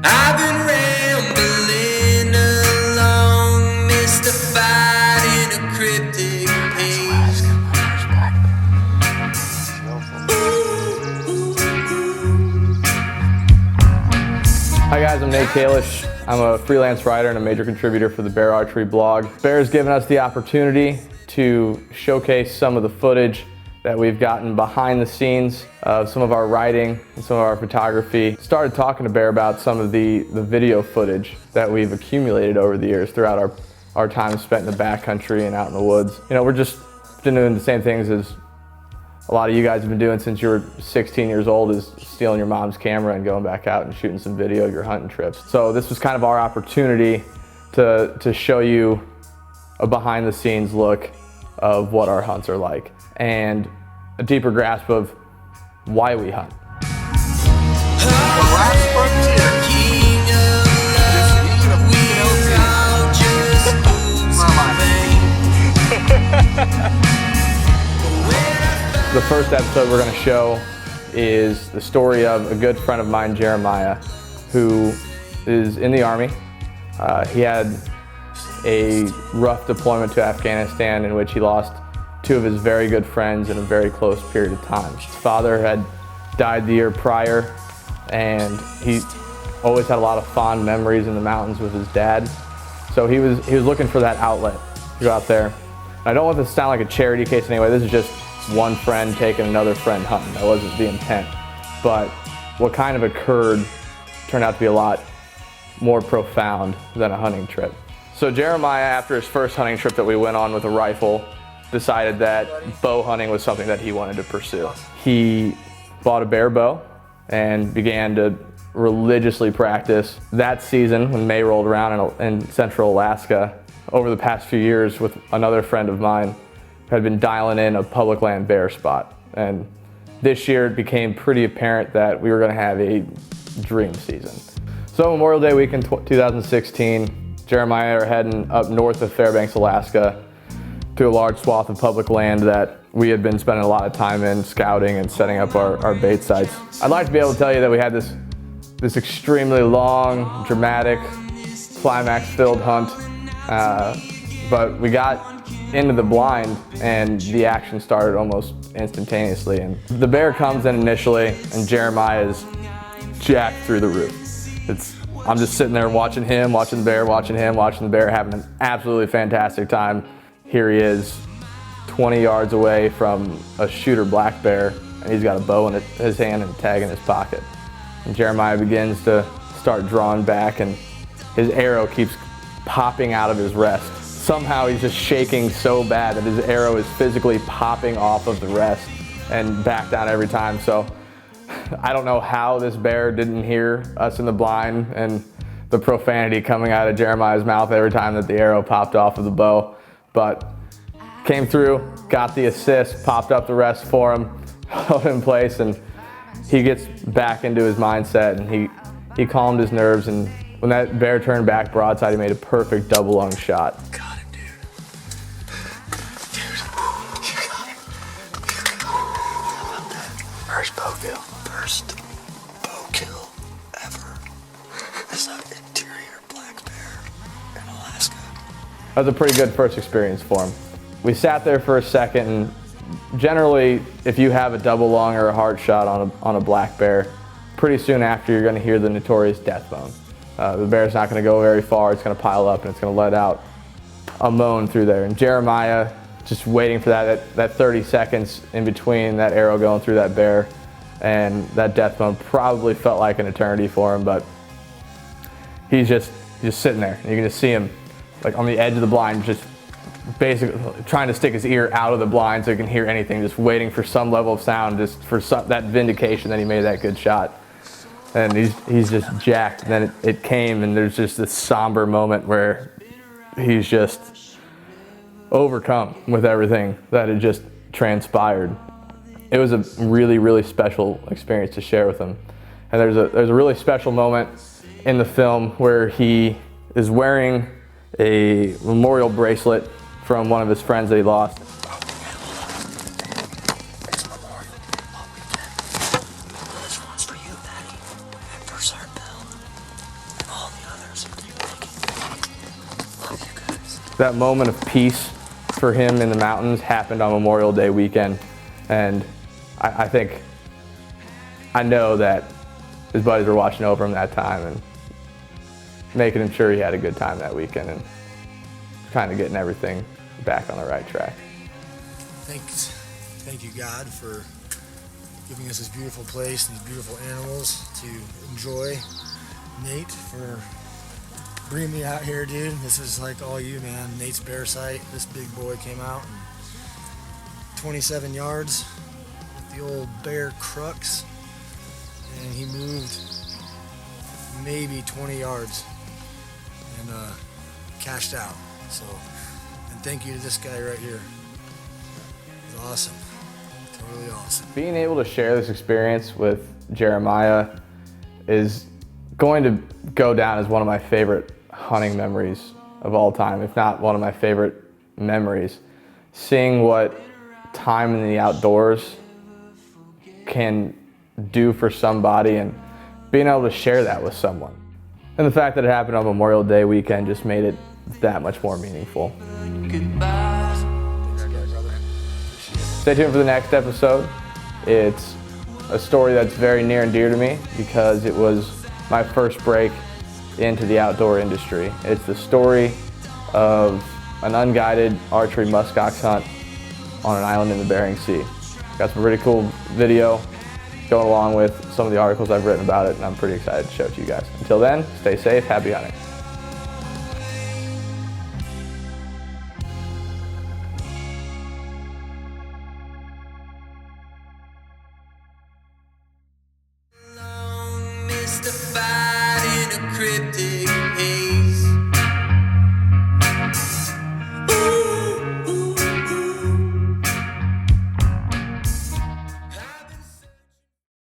I've been rambling along, mystified in a cryptic haze. Hi guys, I'm Nathan Kalish. I'm a freelance writer and a major contributor for the Bear Archery blog. Bear has given us the opportunity to showcase some of the footage that we've gotten behind the scenes of some of our writing and some of our photography. Started talking to Bear about some of the video footage that we've accumulated over the years throughout our time spent in the backcountry and out in the woods. You know, we're just been doing the same things as a lot of you guys have been doing since you were 16 years old, is stealing your mom's camera and going back out and shooting some video of your hunting trips. So this was kind of our opportunity to show you a behind the scenes look of what our hunts are like and a deeper grasp of why we hunt. The first episode we're going to show is the story of a good friend of mine, Jeremiah, who is in the Army. He had a rough deployment to Afghanistan in which he lost two of his very good friends in a very close period of time. His father had died the year prior, and he always had a lot of fond memories in the mountains with his dad. So he was looking for that outlet to go out there. And I don't want this to sound like a charity case anyway. This is just one friend taking another friend hunting. That wasn't the intent. But what kind of occurred turned out to be a lot more profound than a hunting trip. So Jeremiah, after his first hunting trip that we went on with a rifle, decided that bow hunting was something that he wanted to pursue. He bought a bear bow and began to religiously practice. That season, when May rolled around in central Alaska, over the past few years with another friend of mine, had been dialing in a public land bear spot. And this year it became pretty apparent that we were gonna have a dream season. So Memorial Day weekend 2016, Jeremiah are heading up north of Fairbanks, Alaska, to a large swath of public land that we had been spending a lot of time in scouting and setting up our bait sites. I'd like to be able to tell you that we had this extremely long, dramatic, climax-filled hunt, but we got into the blind and the action started almost instantaneously. And the bear comes in initially and Jeremiah is jacked through the roof. I'm just sitting there watching him, watching the bear, watching him, watching the bear, having an absolutely fantastic time. Here he is, 20 yards away from a shooter black bear, and he's got a bow in his hand and a tag in his pocket. And Jeremiah begins to start drawing back, and his arrow keeps popping out of his rest. Somehow he's just shaking so bad that his arrow is physically popping off of the rest and back down every time. So I don't know how this bear didn't hear us in the blind and the profanity coming out of Jeremiah's mouth every time that the arrow popped off of the bow, but came through, got the assist, popped up the rest for him, held in place, and he gets back into his mindset and he calmed his nerves, and when that bear turned back broadside, he made a perfect double lung shot. Got him, dude. You got him. First bow kill. First bow kill ever. It's an interior black bear in Alaska. That was a pretty good first experience for him. We sat there for a second, and generally, if you have a double lung or a heart shot on a black bear, pretty soon after you're going to hear the notorious death moan. The bear's not going to go very far. It's going to pile up and it's going to let out a moan through there. And Jeremiah, just waiting for that 30 seconds in between that arrow going through that bear and that death moan, probably felt like an eternity for him, but he's just sitting there. And you can just see him like on the edge of the blind, just basically trying to stick his ear out of the blind so he can hear anything, just waiting for some level of sound, just for that vindication that he made that good shot. And he's just jacked. And then it came, and there's just this somber moment where he's just overcome with everything that had just transpired. It was a really, really special experience to share with him. And there's a really special moment in the film where he is wearing a memorial bracelet from one of his friends that he lost. that moment of peace for him in the mountains happened on Memorial Day weekend. And I know that his buddies were watching over him that time and making him sure he had a good time that weekend and kind of getting everything back on the right track. Thank you, God, for giving us this beautiful place and these beautiful animals to enjoy. Nate, for bringing me out here, dude. This is like all you, man. Nate's bear sight. This big boy came out and 27 yards with the old bear crux, and he moved maybe 20 yards and cashed out. So, and thank you to this guy right here. It was awesome. Totally awesome. Being able to share this experience with Jeremiah is going to go down as one of my favorite hunting memories of all time, if not one of my favorite memories. Seeing what time in the outdoors can do for somebody and being able to share that with someone. And the fact that it happened on Memorial Day weekend just made it that much more meaningful. Stay tuned for the next episode. It's a story that's very near and dear to me because it was my first break into the outdoor industry. It's the story of an unguided archery muskox hunt on an island in the Bering Sea. Got some pretty cool video going along with some of the articles I've written about it, and I'm pretty excited to show it to you guys. Until then, stay safe, happy hunting. Mystified in a cryptic